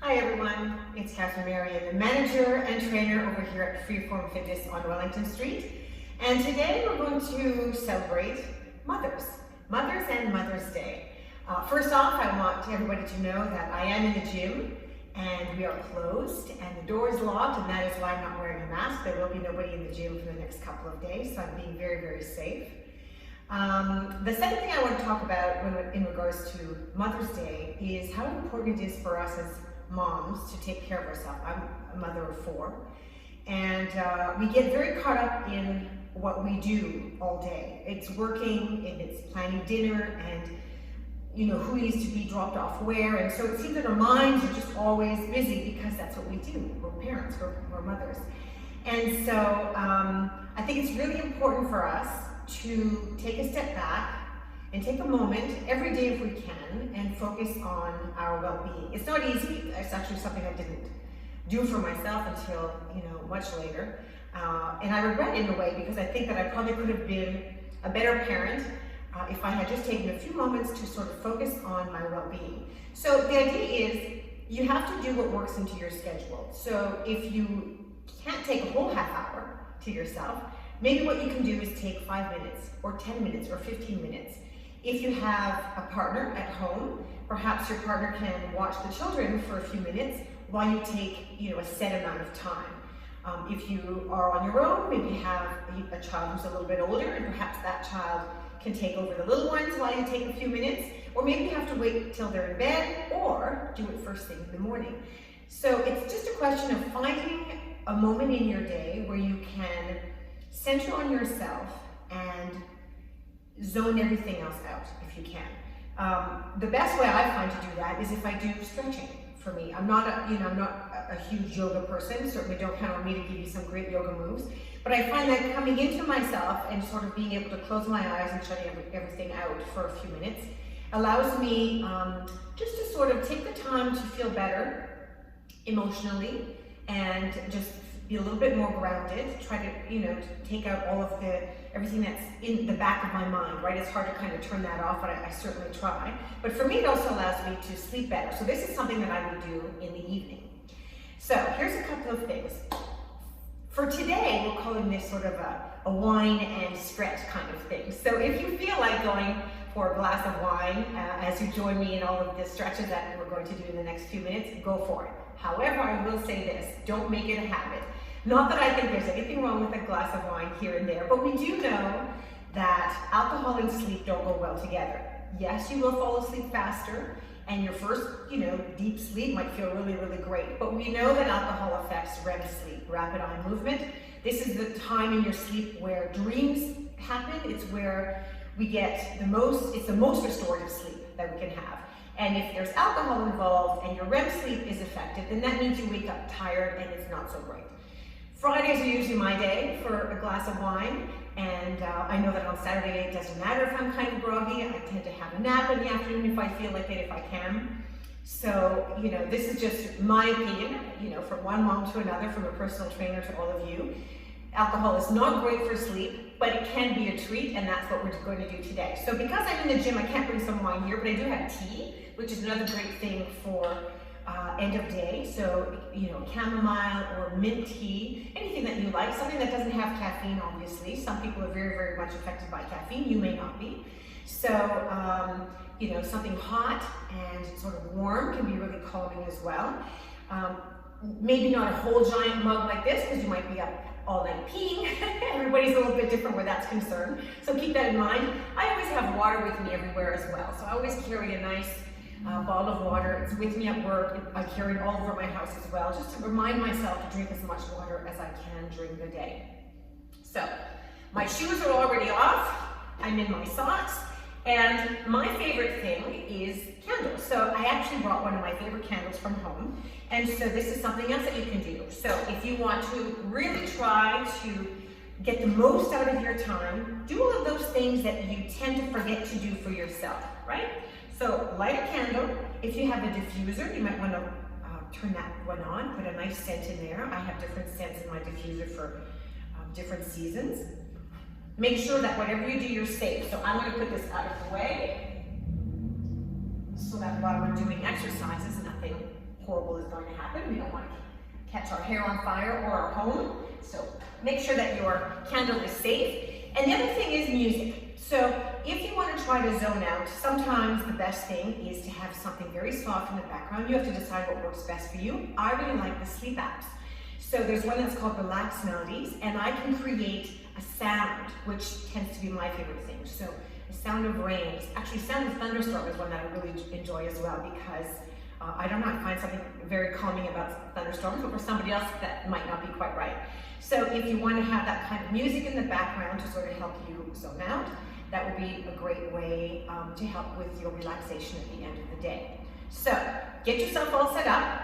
Hi everyone, it's Catherine Marion, the manager and trainer over here at Freeform Fitness on Wellington Street. And today we're going to celebrate Mothers and Mother's Day. First off, I want everybody to know that I am in the gym and we are closed and the door is locked, and that is why I'm not wearing a mask. There will be nobody in the gym for the next couple of days, so I'm being very, very safe. The second thing I want to talk about in regards to Mother's Day is how important it is for us as moms to take care of ourselves. I'm a mother of 4, and we get very caught up in what we do all day. It's working and it's planning dinner and who needs to be dropped off where, and so it seems that our minds are just always busy because that's what we do. We're parents, we're mothers. And so I think it's really important for us to take a step back and take a moment every day if we can and focus on our well-being. It's not easy. It's actually something I didn't do for myself until much later, and I regret it in a way because I think that I probably could have been a better parent if I had just taken a few moments to sort of focus on my well-being. So the idea is you have to do what works into your schedule. So if you can't take a whole half hour to yourself, maybe what you can do is take 5 minutes or 10 minutes or 15 minutes. If you have a partner at home, perhaps your partner can watch the children for a few minutes while you take a set amount of time. If you are on your own, maybe have a child who's a little bit older, and perhaps that child can take over the little ones while you take a few minutes, or maybe you have to wait till they're in bed, or do it first thing in the morning. So it's just a question of finding a moment in your day where you can center on yourself and zone everything else out if you can. The best way I find to do that is if I do stretching. For me, I'm not a huge yoga person. Certainly don't count on me to give you some great yoga moves, but I find that coming into myself and sort of being able to close my eyes and shutting everything out for a few minutes allows me just to sort of take the time to feel better emotionally and just be a little bit more grounded, try to take out all of everything that's in the back of my mind, right? It's hard to kind of turn that off, but I certainly try. But for me, it also allows me to sleep better. So this is something that I would do in the evening. So here's a couple of things. For today, we're calling this sort of a wine and stretch kind of thing. So if you feel like going for a glass of wine as you join me in all of the stretches that we're going to do in the next few minutes, go for it. However, I will say this, don't make it a habit. Not that I think there's anything wrong with a glass of wine here and there, but we do know that alcohol and sleep don't go well together. Yes, you will fall asleep faster, and your first, deep sleep might feel really, really great, but we know that alcohol affects REM sleep, rapid eye movement. This is the time in your sleep where dreams happen. It's where we get it's the most restorative sleep that we can have. And if there's alcohol involved and your REM sleep is affected, then that means you wake up tired and it's not so great. Fridays are usually my day for a glass of wine, and I know that on Saturday it doesn't matter if I'm kind of groggy. I tend to have a nap in the afternoon if I feel like it, if I can. So, this is just my opinion, from one mom to another, from a personal trainer to all of you. Alcohol is not great for sleep, but it can be a treat, and that's what we're going to do today. So because I'm in the gym, I can't bring some wine here, but I do have tea, which is another great thing for end of day. So, chamomile or mint tea, anything that you like, something that doesn't have caffeine, obviously. Some people are very, very much affected by caffeine. You may not be. So, something hot and sort of warm can be really calming as well. Maybe not a whole giant mug like this, because you might be up all night peeing. Everybody's a little bit different where that's concerned. So keep that in mind. I always have water with me everywhere as well. So I always carry a nice bottle of water. It's with me at work. I carry it all over my house as well, just to remind myself to drink as much water as I can during the day. So my shoes are already off. I'm in my socks. And my favorite thing is candles. So I actually brought one of my favorite candles from home. And so this is something else that you can do. So if you want to really try to get the most out of your time, do all of those things that you tend to forget to do for yourself, right? So light a candle. If you have a diffuser, you might want to turn that one on, put a nice scent in there. I have different scents in my diffuser for different seasons. Make sure that whatever you do, you're safe. So I'm going to put this out of the way so that while we're doing exercises, nothing horrible is going to happen. We don't want to catch our hair on fire or our home. So make sure that your candle is safe. And the other thing is music. So if you want to try to zone out, sometimes the best thing is to have something very soft in the background. You have to decide what works best for you. I really like the sleep apps. So there's one that's called Relax Melodies, and I can create a sound, which tends to be my favorite thing. So the sound of rain, actually sound of thunderstorm is one that I really enjoy as well, because I don't know, I find something very calming about thunderstorms, but for somebody else that might not be quite right. So if you want to have that kind of music in the background to sort of help you zone out, that would be a great way to help with your relaxation at the end of the day. So get yourself all set up.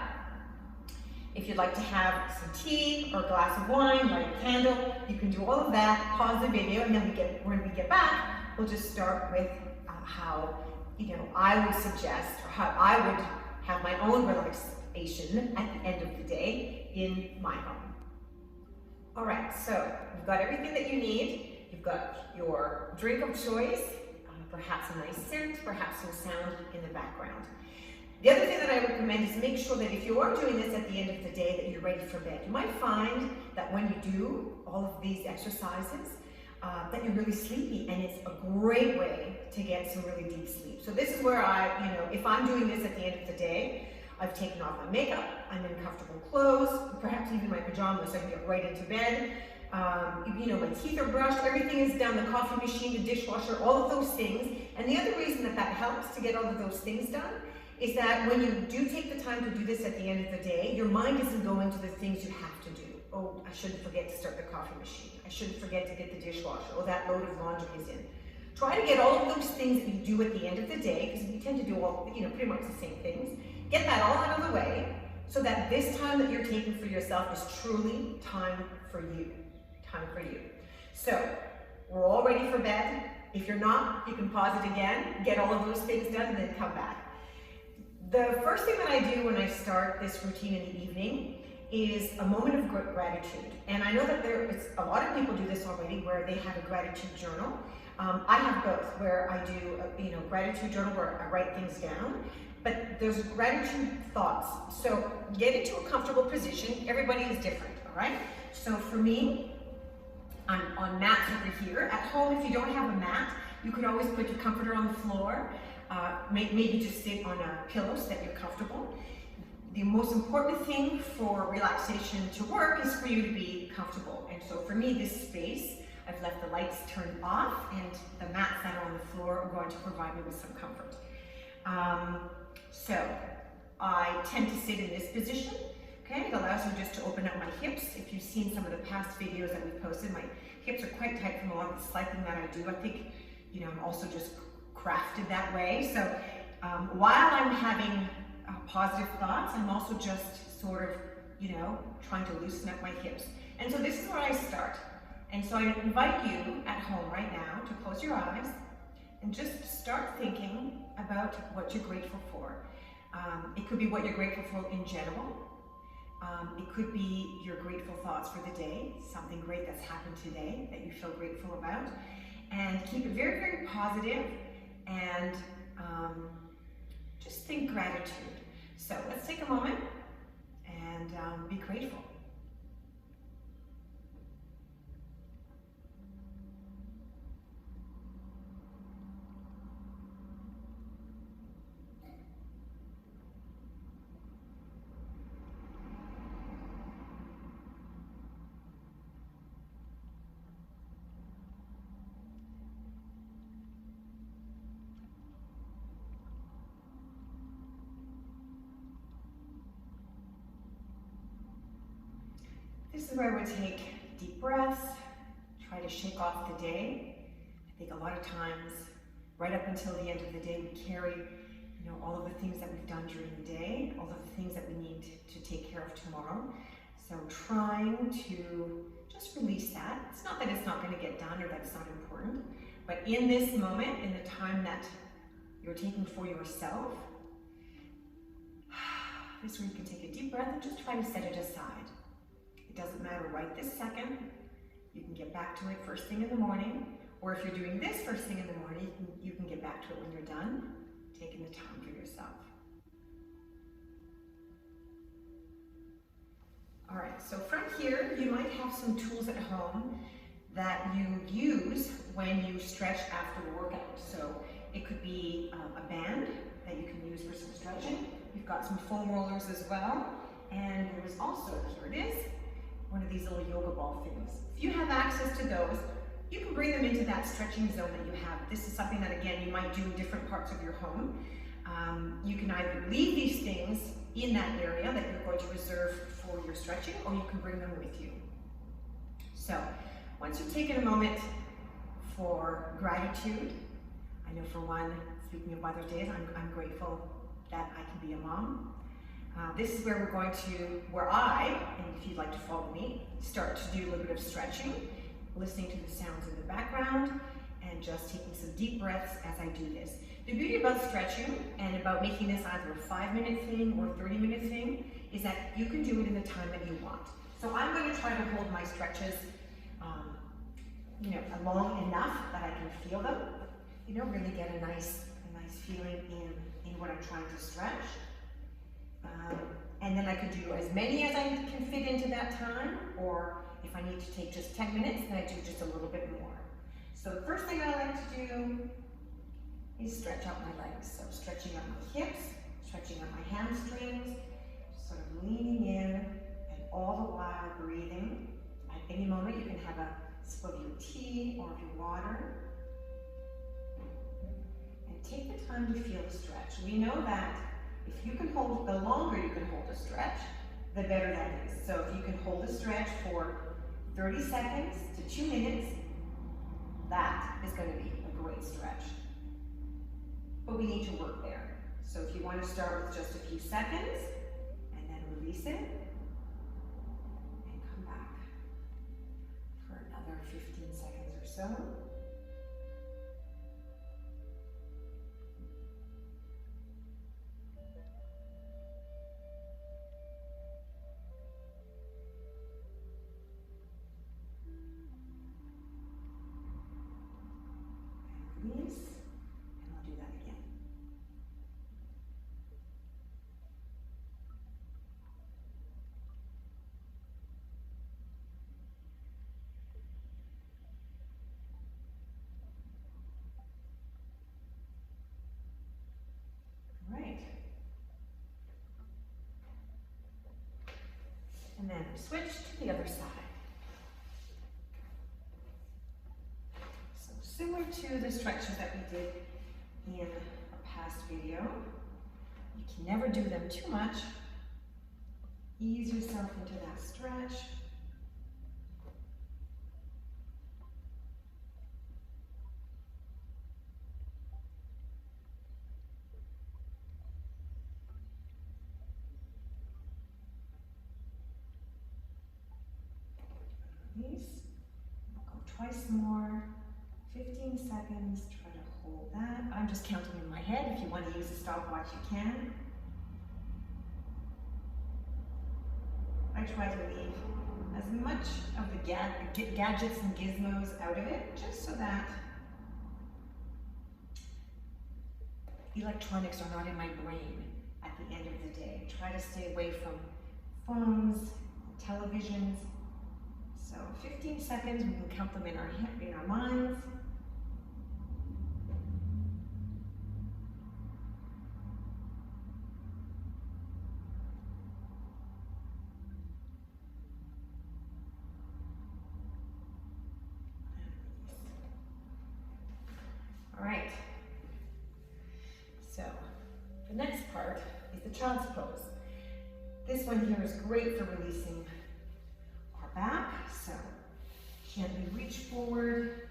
If you'd like to have some tea or a glass of wine, light a candle, you can do all of that, pause the video, and then when we get back, we'll just start with how I would suggest, or how I would have my own relaxation at the end of the day in my home. All right, so you've got everything that you need. You've got your drink of choice, perhaps a nice scent, perhaps some sound in the background. The other thing that I recommend is make sure that if you are doing this at the end of the day, that you're ready for bed. You might find that when you do all of these exercises, that you're really sleepy, and it's a great way to get some really deep sleep. So this is where if I'm doing this at the end of the day, I've taken off my makeup, I'm in comfortable clothes, perhaps even my pajamas, so I can get right into bed. My teeth are brushed, everything is done, the coffee machine, the dishwasher, all of those things. And the other reason that helps to get all of those things done is that when you do take the time to do this at the end of the day, your mind isn't going to the things you have to do. Oh, I shouldn't forget to start the coffee machine. I shouldn't forget to get the dishwasher. Oh, that load of laundry is in. Try to get all of those things that you do at the end of the day, because we tend to do all, pretty much the same things. Get that all out of the way, so that this time that you're taking for yourself is truly time for you. Time for you. So, we're all ready for bed. If you're not, you can pause it again, get all of those things done, and then come back. The first thing that I do when I start this routine in the evening is a moment of gratitude. And I know that a lot of people do this already, where they have a gratitude journal. I have both, where I do a gratitude journal where I write things down, but there's gratitude thoughts. So get into a comfortable position. Everybody is different, all right? So for me, I'm on mats over here. At home, if you don't have a mat, you could always put your comforter on the floor. Maybe just sit on a pillow so that you're comfortable. The most important thing for relaxation to work is for you to be comfortable. And so for me, this space, I've left the lights turned off, and the mats that are on the floor are going to provide me with some comfort. So I tend to sit in this position. Okay, it allows me just to open up my hips. If you've seen some of the past videos that we've posted, my hips are quite tight from a lot of the cycling that I do. I think, I'm also just crafted that way. So while I'm having positive thoughts, I'm also just sort of, trying to loosen up my hips. And so this is where I start. And so I invite you at home right now to close your eyes and just start thinking about what you're grateful for. It could be what you're grateful for in general. It could be your grateful thoughts for the day, something great that's happened today that you feel grateful about. And keep it very, very positive, and just think gratitude. So let's take a moment and be grateful. This is where we take deep breaths, try to shake off the day. I think a lot of times, right up until the end of the day, we carry, all of the things that we've done during the day, all of the things that we need to take care of tomorrow. So trying to just release that. It's not that it's not going to get done or that it's not important, but in this moment, in the time that you're taking for yourself, this is where you can take a deep breath and just try to set it aside. It doesn't matter right this second. You can get back to it first thing in the morning, or if you're doing this first thing in the morning, you can get back to it when you're done, taking the time for yourself. so from here, you might have some tools at home that you use when you stretch after a workout. So it could be a band that you can use for some stretching. You've got some foam rollers as well. And there is also, here it is, one of these little yoga ball things. If you have access to those, you can bring them into that stretching zone that you have. This is something that, again, you might do in different parts of your home. You can either leave these things in that area that you're going to reserve for your stretching, or you can bring them with you. So, once you've taken a moment for gratitude, I know for one, speaking of Mother's Day, I'm grateful that I can be a mom. This is where we're going to, and if you'd like to follow me, start to do a little bit of stretching, listening to the sounds in the background, and just taking some deep breaths as I do this. The beauty about stretching and about making this either a 5-minute thing or a 30-minute thing is that you can do it in the time that you want. So I'm going to try to hold my stretches long enough that I can feel them, really get a nice feeling in what I'm trying to stretch. And then I could do as many as I can fit into that time, or if I need to take just 10 minutes, then I do just a little bit more. So the first thing I like to do is stretch out my legs. So stretching out my hips, stretching out my hamstrings, sort of leaning in, and all the while breathing. At any moment, you can have a sip of your tea or of your water. And take the time to feel the stretch. We know that if you can hold, the longer you can hold a stretch, the better that is. So if you can hold a stretch for 30 seconds to 2 minutes, that is going to be a great stretch. But we need to work there. So if you want to start with just a few seconds, and then release it, and come back for another 15 seconds or so. Release, and I'll do that again. All right. And then switch to the other side. Similar to the stretches that we did in a past video. You can never do them too much. Ease yourself into that stretch. Release. We'll go twice more. 15 seconds, try to hold that. I'm just counting in my head. If you want to use a stopwatch, you can. I try to leave as much of the gadgets and gizmos out of it, just so that electronics are not in my brain at the end of the day. Try to stay away from phones, televisions. So 15 seconds, we can count them in our minds. All right, so the next part is the child's pose. This one here is great for releasing our back, so gently reach forward,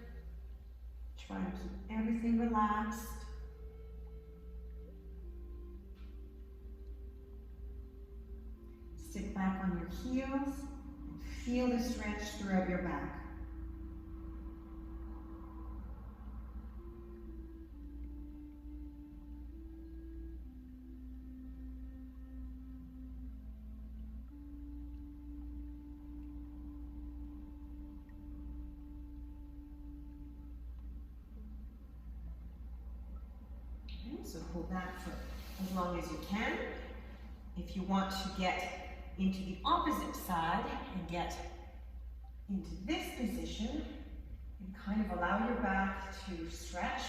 try and keep everything relaxed. Sit back on your heels and feel the stretch throughout your back. So hold that for as long as you can. If you want to get into the opposite side and get into this position and kind of allow your back to stretch.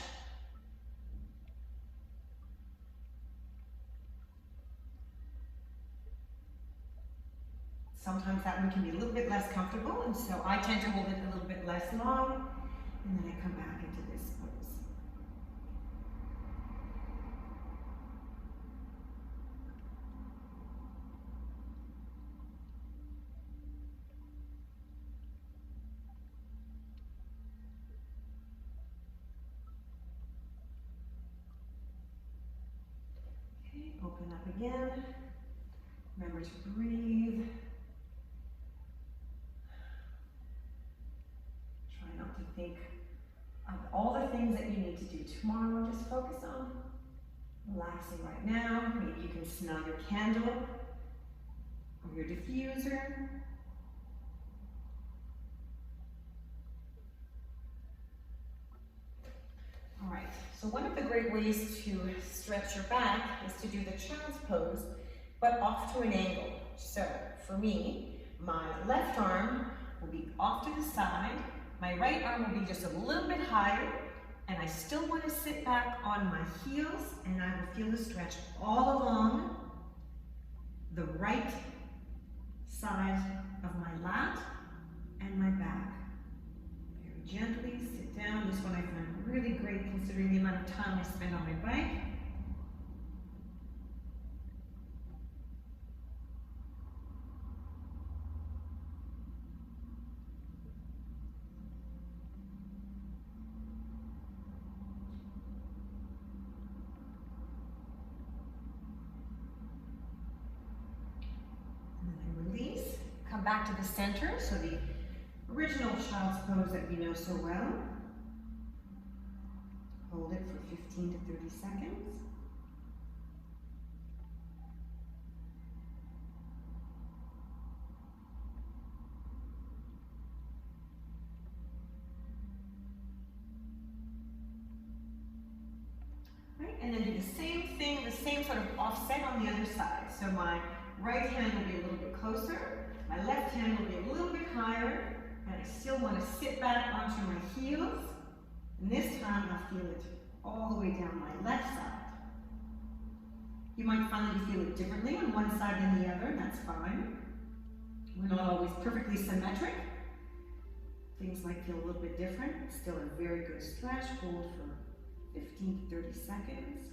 Sometimes that one can be a little bit less comfortable, and so I tend to hold it a little bit less long, and then I come back into this pose. Okay, open up again. Remember to breathe. Try not to think of all the things that you need to do tomorrow. Just focus on relaxing right now. Maybe you can smell your candle or your diffuser. All right, so one of the great ways to stretch your back is to do the child's pose, but off to an angle. So for me, my left arm will be off to the side, my right arm will be just a little bit higher, and I still want to sit back on my heels, and I will feel the stretch all along the right side of my lat and my back. Very gently sit down. This one I find really great considering the amount of time I spend on my bike. Come back to the center, so the original child's pose that we know so well. Hold it for 15 to 30 seconds. Right, and then do the same thing, the same sort of offset on the other side. So my right hand will be a little bit closer. My left hand will be a little bit higher, and I still want to sit back onto my heels. And this time I'll feel it all the way down my left side. You might find that you feel it differently on one side than the other, that's fine. We're not always perfectly symmetric. Things might feel a little bit different. Still a very good stretch. Hold for 15 to 30 seconds.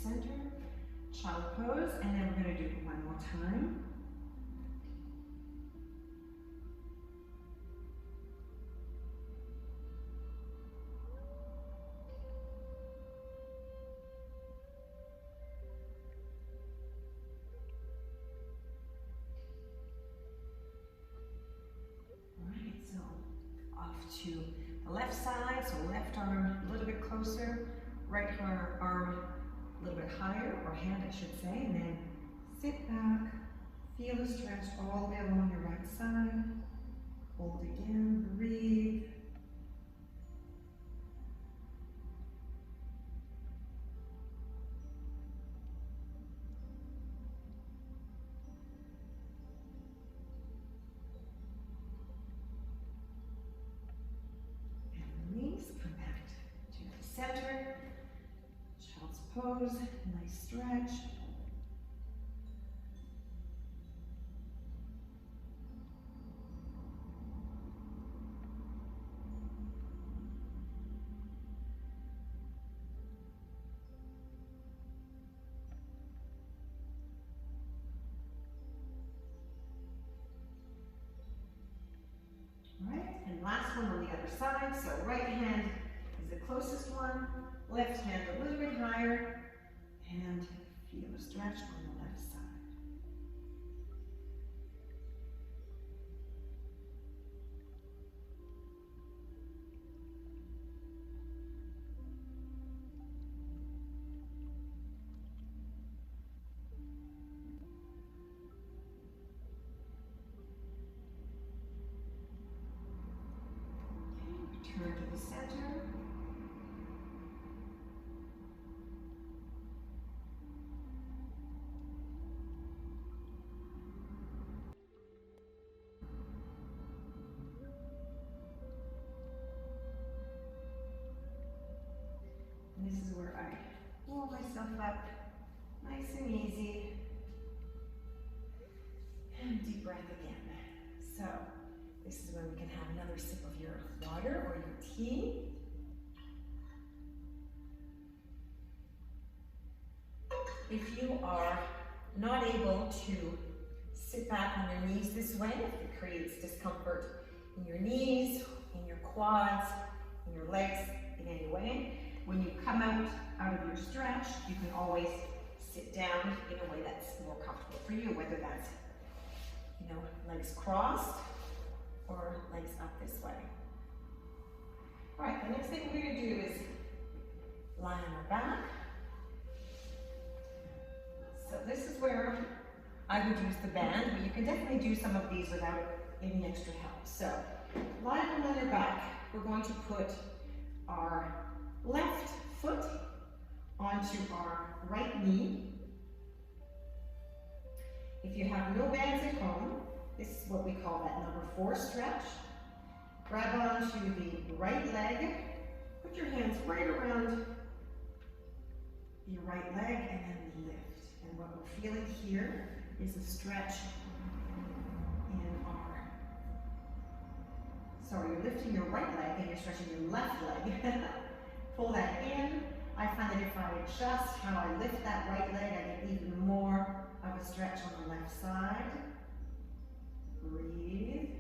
Center, child pose, and then we're going to do it one more time. All right, so off to the left side, so left arm a little bit closer, right arm a little bit higher, or hand I should say, and then sit back, feel the stretch all the way along your right side, hold again, breathe. And release, come back to the center. Child's pose, nice stretch. All right, and last one on the other side. So right hand is the closest one, left hand a little bit higher, and feel a stretch on the left side. the center. And this is where I roll myself up, nice and easy. And deep breath again. So, this is when we can have another sip of your water or your tea. If you are not able to sit back on your knees this way, if it creates discomfort in your knees, in your quads, in your legs, in any way, when you come out of your stretch, you can always sit down in a way that's more comfortable for you, whether that's, legs crossed or legs up this way. All right, the next thing we're going to do is lie on our back. So this is where I would use the band, but you can definitely do some of these without any extra help. So lying on your back, we're going to put our left foot onto our right knee. If you have no bands at home, this is what we call that number 4 stretch. Grab onto the right leg, put your hands right around your right leg, and then lift. And what we're feeling here is a stretch in our, you're lifting your right leg and you're stretching your left leg. Pull that in. I find that if I adjust how I lift that right leg, I get even more of a stretch on the left side. Breathe.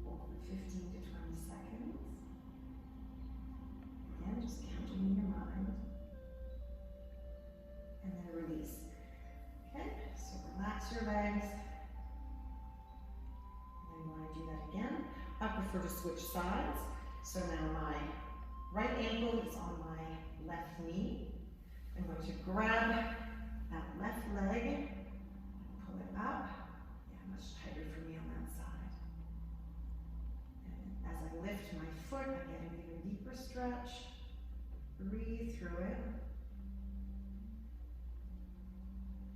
Hold for 15 to 20 seconds. Again, just counting in your mind. And then release. Okay, so relax your legs. And then when I do that again, I prefer to switch sides. So now my right ankle is on my left knee. I'm going to grab that left leg, pull it up. Yeah, much tighter for me on that side. And as I lift my foot, I get an even deeper stretch. Breathe through it.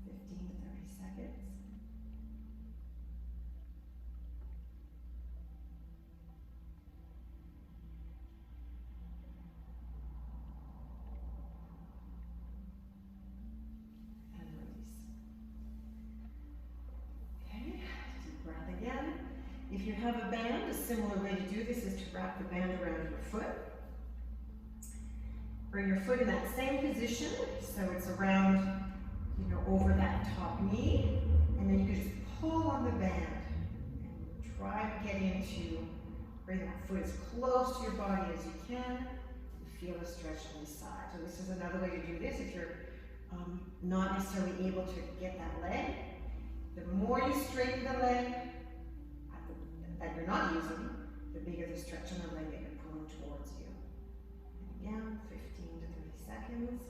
15 to 30 seconds. And release. Okay, deep breath again. If you have a band, a similar way to do this is to wrap the band around your foot. Bring your foot in that same position, so it's around, over that top knee, and then you can just pull on the band and try to get into, bring that foot as close to your body as you can, and feel a stretch on the side. So this is another way to do this if you're not necessarily able to get that leg. The more you straighten the leg that you're not using, the bigger the stretch on the leg that you're pulling towards you. And again, 15 to 30 seconds.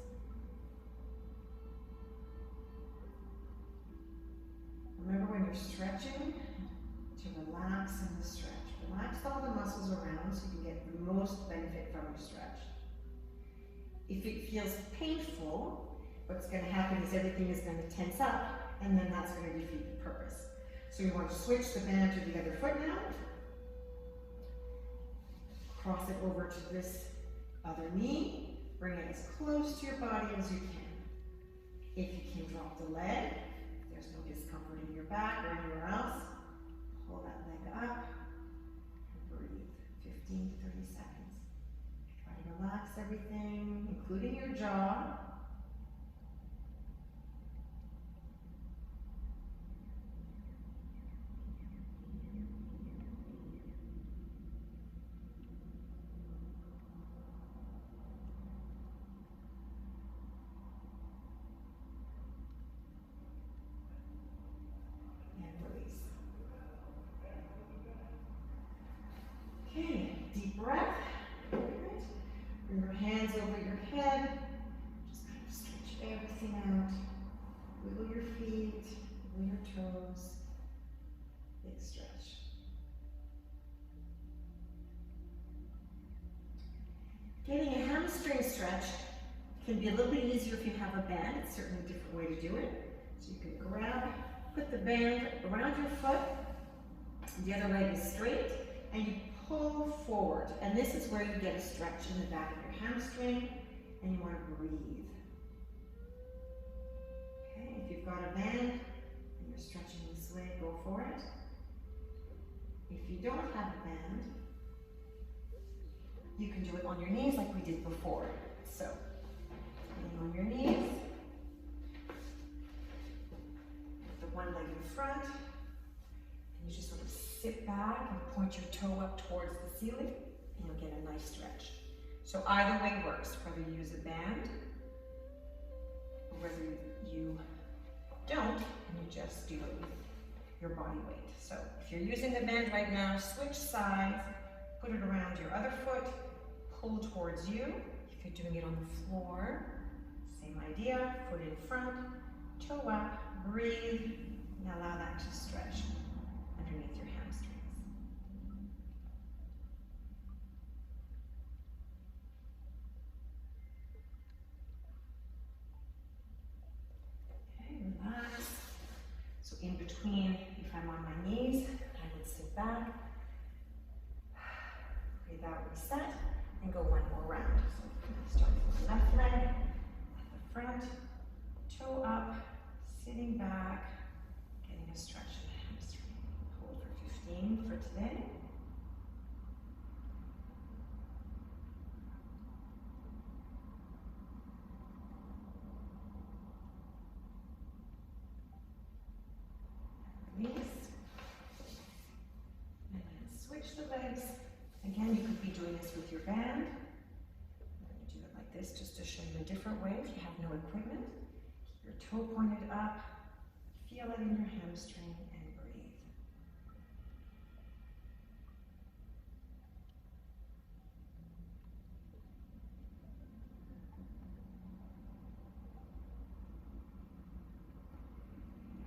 Remember when you're stretching to relax in the stretch. Relax all the muscles around so you can get the most benefit from your stretch. If it feels painful, what's going to happen is everything is going to tense up, and then that's going to defeat the purpose. So you want to switch the band to the other foot now. Cross it over to this other knee. Bring it as close to your body as you can. If you can drop the leg, if there's no discomfort in your back or anywhere else, pull that leg up and breathe. 15 to 30 seconds. Try to relax everything, including your jaw. Okay, deep breath. Good. Bring your hands over your head. Just toes, big stretch. Getting a hamstring stretch can be a little bit easier if you have a band. It's certainly a different way to do it. So you can grab, put the band around your foot, the other leg is straight, and you pull forward. And this is where you get a stretch in the back of your hamstring, and you want to breathe. Okay, if you've got a band and you're stretching this way, go for it. If you don't have a band, you can do it on your knees like we did before. So, being on your knees, with the one leg in front, and you just sort of sit back and point your toe up towards the ceiling, and you'll get a nice stretch. So either way works, whether you use a band, or whether you don't, and you just do it with your body weight. So if you're using the band right now, switch sides, put it around your other foot, pull towards you. If you're doing it on the floor, same idea, foot in front, toe up, breathe, and allow that to stretch underneath your hamstrings. Okay, relax. So in between, if I'm on my knees, I would sit back, breathe out, reset, and go one more round. So start with the left leg at the front, toe up, sitting back, getting a stretch in the hamstring. Hold for 15 for today. Release. And then switch the legs. Again, you could be doing this with your band. I'm going to do it like this just to show you a different way if you have no equipment. Keep your toe pointed up, feel it in your hamstring, and breathe.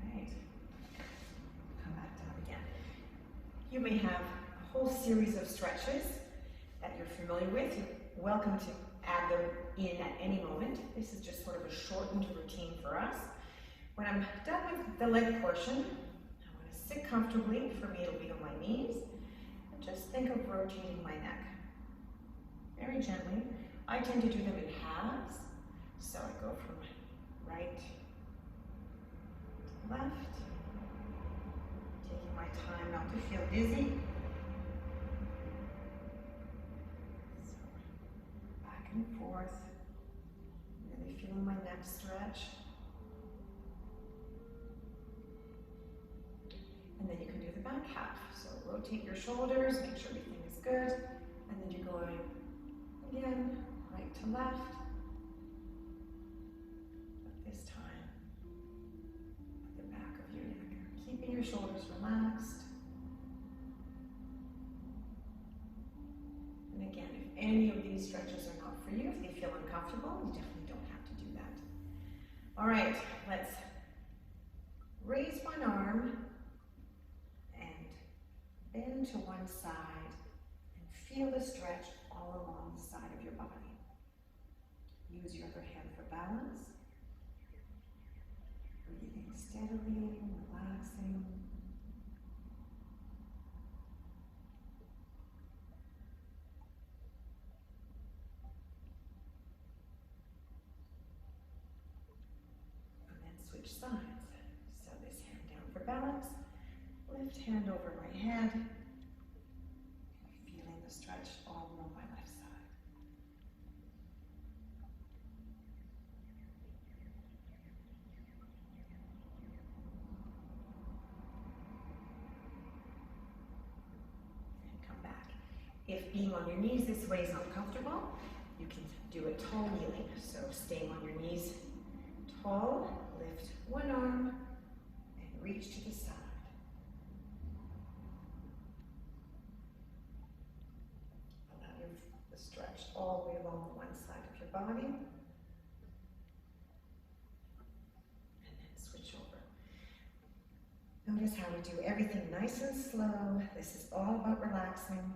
Right. Come back down again. You may have a whole series of stretches that you're familiar with. You're welcome to add them in at any moment. This is just sort of a shortened routine for us. When I'm done with the leg portion, I want to sit comfortably. For me, it'll be on my knees. And just think of rotating my neck. Very gently. I tend to do them in halves. So I go from right to left. Taking my time not to feel dizzy. So, back and forth. Really feeling my neck stretch. And then you can do the back half. So rotate your shoulders, make sure everything is good. And then you're going again, right to left. But this time, at the back of your neck. Keeping your shoulders relaxed. And again, if any of these stretches are not for you, if they feel uncomfortable, you definitely don't have to do that. All right, let's raise one arm and bend to one side and feel the stretch all along the side of your body. Use your other hand for balance. Breathing steadily, relaxing. And then switch sides. So this hand down for balance. Lift hand over right head. Feeling the stretch all along my left side. And come back. If being on your knees this way is not comfortable, you can do a tall kneeling. So staying on your knees tall, lift one arm and reach to the side. Stretch all the way along one side of your body. And then switch over. Notice how we do everything nice and slow. This is all about relaxing.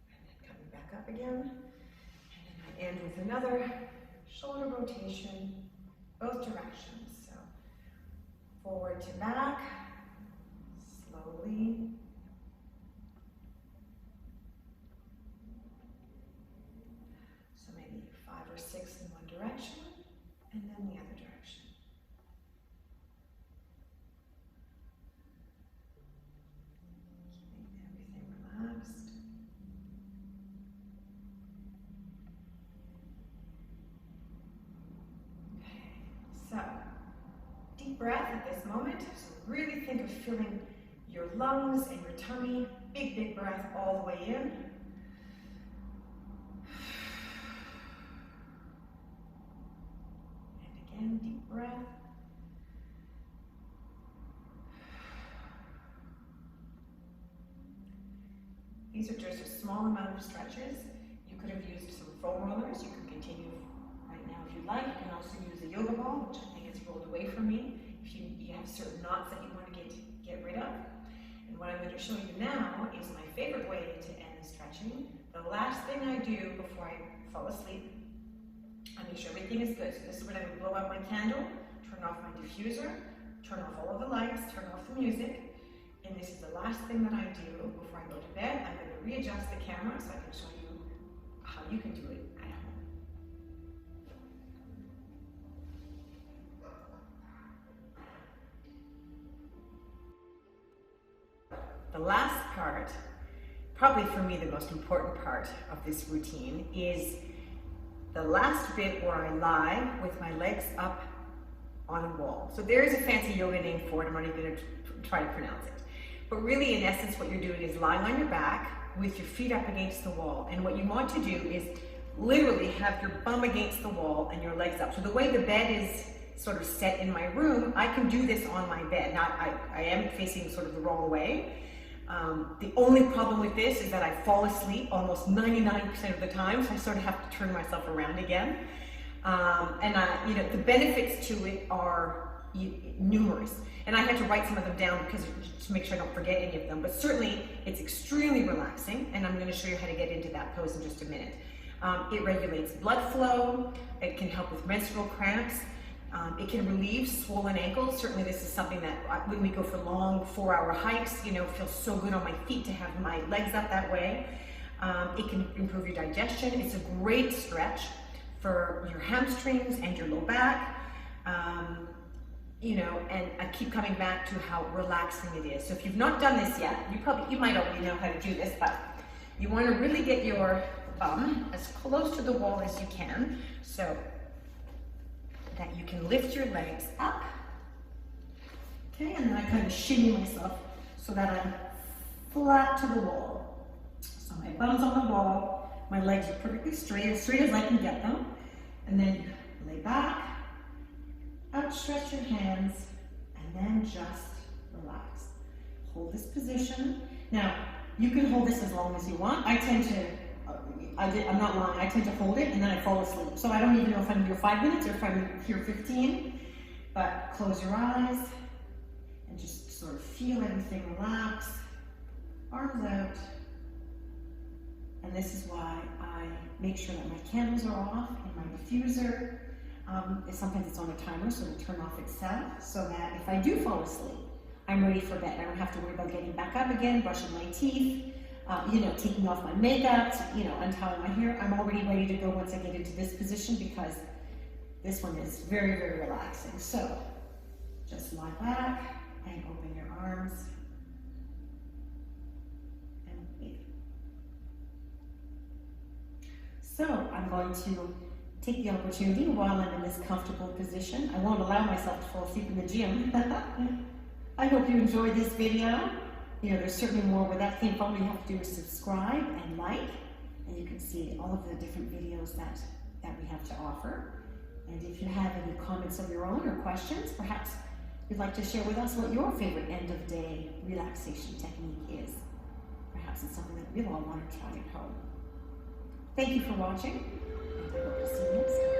And then coming back up again. And then I end with another shoulder rotation, both directions. So forward to back, slowly. So maybe 5 or 6 in one direction, and then the other direction. Keeping everything relaxed. Okay, so deep breath at this moment. So really think of filling your lungs and your tummy. Big, big breath all the way in. And deep breath. These are just a small amount of stretches. You could have used some foam rollers. You can continue right now if you'd like. You can also use a yoga ball, which I think is rolled away from me. If you have certain knots that you want to get rid of. And what I'm going to show you now is my favorite way to end the stretching. The last thing I do before I fall asleep, I make sure everything is good. So this is when I would blow out my candle, turn off my diffuser, turn off all of the lights, turn off the music. And this is the last thing that I do before I go to bed. I'm going to readjust the camera so I can show you how you can do it at home. The last part, probably for me the most important part of this routine, is the last bit where I lie with my legs up on a wall. So there is a fancy yoga name for it. I'm not even going to try to pronounce it. But really, in essence, what you're doing is lying on your back with your feet up against the wall. And what you want to do is literally have your bum against the wall and your legs up. So the way the bed is sort of set in my room, I can do this on my bed. Now, I am facing sort of the wrong way. The only problem with this is that I fall asleep almost 99% of the time, so I sort of have to turn myself around again. The benefits to it are numerous. And I had to write some of them down because to make sure I don't forget any of them. But certainly, it's extremely relaxing, and I'm going to show you how to get into that pose in just a minute. It regulates blood flow. It can help with menstrual cramps. It can relieve swollen ankles. Certainly, this is something that when we go for long 4-hour hikes, it feels so good on my feet to have my legs up that way. It can improve your digestion. It's a great stretch for your hamstrings and your low back. And I keep coming back to how relaxing it is. So if you've not done this yet, you might already know how to do this, but you want to really get your bum as close to the wall as you can, so that you can lift your legs up. Okay, and then I kind of shimmy myself so that I'm flat to the wall. So my bum's on the wall, my legs are perfectly straight as I can get them. And then you lay back, outstretch your hands, and then just relax. Hold this position. Now, you can hold this as long as you want. I tend to, I'm not lying, I tend to hold it and then I fall asleep. So I don't even know if I'm here 5 minutes or if I'm here 15, but close your eyes and just sort of feel everything relax, arms out. And this is why I make sure that my candles are off and my diffuser. Sometimes it's on a timer, so it'll turn off itself, so that if I do fall asleep, I'm ready for bed. I don't have to worry about getting back up again, brushing my teeth, taking off my makeup, untying my hair. I'm already ready to go once I get into this position because this one is very, very relaxing. So just lie back and open your arms and breathe. So I'm going to take the opportunity while I'm in this comfortable position. I won't allow myself to fall asleep in the gym. I hope you enjoyed this video. There's certainly more where that came from. All you have to do is subscribe and like, and you can see all of the different videos that we have to offer. And if you have any comments of your own or questions, perhaps you'd like to share with us what your favorite end-of-day relaxation technique is. Perhaps it's something that we'll all want to try at home. Thank you for watching. Hope to see you next time.